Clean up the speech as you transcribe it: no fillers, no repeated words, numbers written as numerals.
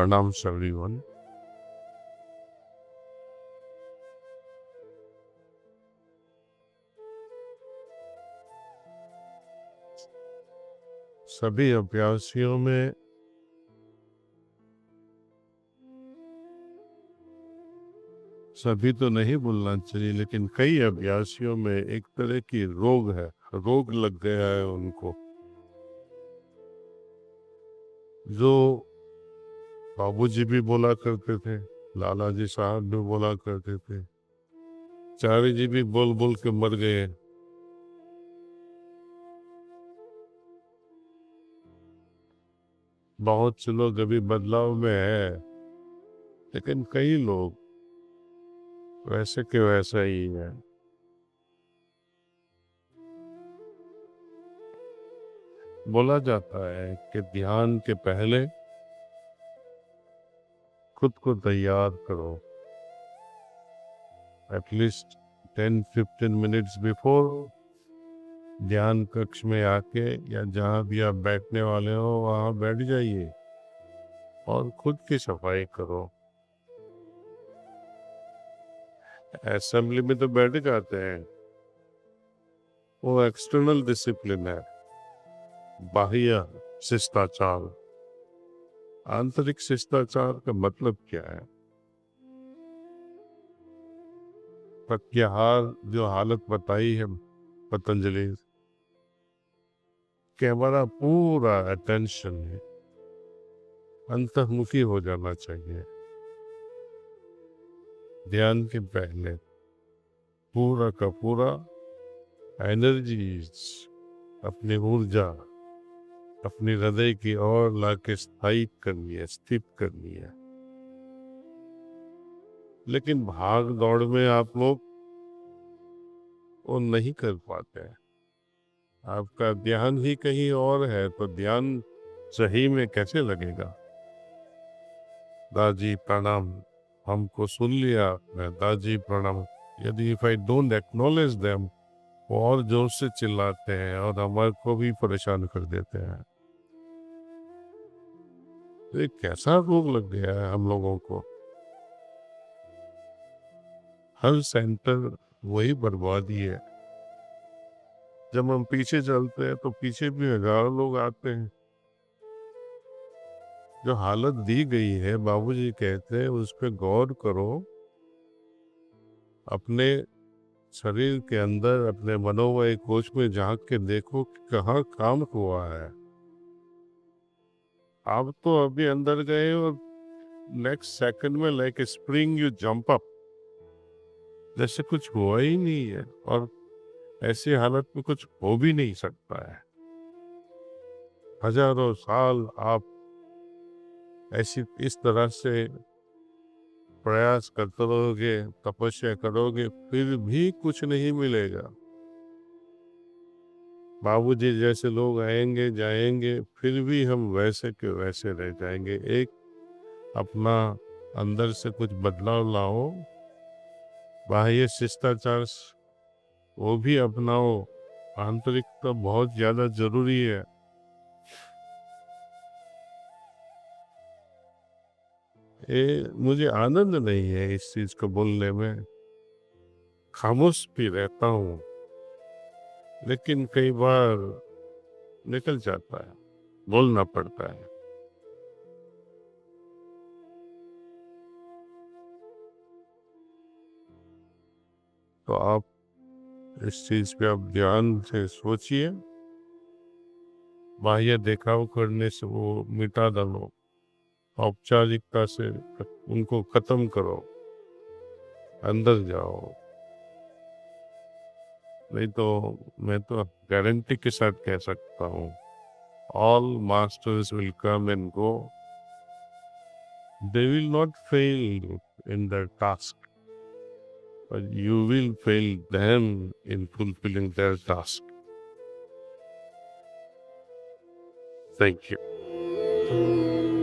Pranams everyone. सभी अभ्यासियों में सभी तो नहीं बोलना चाहिए, लेकिन कई अभ्यासियों में एक तरह की रोग लग गया है उनको, जो बाबूजी भी बोला करते थे, लाला जी साहब भी बोला करते थे, चारी जी भी बोल बोल के मर गए। बहुत से लोग अभी बदलाव में है, लेकिन कई लोग वैसे के वैसा ही है। बोला जाता है कि ध्यान के पहले खुद को तैयार करो, एटलीस्ट 10-15 मिनट्स बिफोर ध्यान कक्ष में आके या जहाँ भी आप बैठने वाले हो वहाँ बैठ जाइए और खुद की सफाई करो। असेंबली में तो बैठ जाते हैं, वो एक्सटर्नल डिसिप्लिन है, बाह्य शिष्टाचार। आंतरिक शिष्टाचार का मतलब क्या है? प्रत्याहार जो हालत बताई है पतंजलि, कि हमारा पूरा अटेंशन अंतर्मुखी हो जाना चाहिए। ध्यान के पहले पूरा का पूरा एनर्जीज, अपनी ऊर्जा अपनी हृदय की ओर लाके स्थायित करनी है, स्थित करनी है। लेकिन भाग दौड़ में आप लोग वो नहीं कर पाते हैं। आपका ध्यान ही कहीं और है, तो ध्यान सही में कैसे लगेगा? दादी प्रणाम, हमको सुन लिया आपने, दादी प्रणाम। यदि if I don't acknowledge them, वो और जोर से चिल्लाते हैं और हमारे को भी परेशान कर देते हैं। तो एक कैसा रोग लग गया है हम लोगों को। हर सेंटर वही बर्बादी है। जब हम पीछे चलते हैं तो पीछे भी हजारों लोग आते हैं। जो हालत दी गई है, बाबूजी कहते हैं उस पर गौर करो। अपने शरीर के अंदर, अपने मनोमय कोश में झांक के देखो कि कहाँ काम हुआ है। आप तो अभी अंदर गए और नेक्स्ट सेकंड में like spring you jump up, जैसे कुछ हुआ ही नहीं है, और ऐसी हालत में कुछ हो भी नहीं सकता है। हजारों साल आप ऐसी इस तरह से प्रयास करते रहोगे, तपस्या करोगे, फिर भी कुछ नहीं मिलेगा। बाबूजी जैसे लोग आएंगे जाएंगे, फिर भी हम वैसे के वैसे रह जाएंगे। एक अपना अंदर से कुछ बदलाव लाओ, बाह्य शिष्टाचार वो भी अपनाओ। आंतरिकता बहुत ज्यादा जरूरी है। मुझे आनंद नहीं है इस चीज को बोलने में, खामोश भी रहता हूँ, लेकिन कई बार निकल जाता है, बोलना पड़ता है। तो आप इस चीज पे आप ध्यान से सोचिए। बाह्य देखाव करने से वो मिटा डालो, औपचारिकता से उनको खत्म करो, अंदर जाओ। नहीं तो मैं तो गारंटी के साथ कह सकता हूँ, all masters will come and go. They will not fail in their task, but you will fail them in fulfilling their task. Thank you.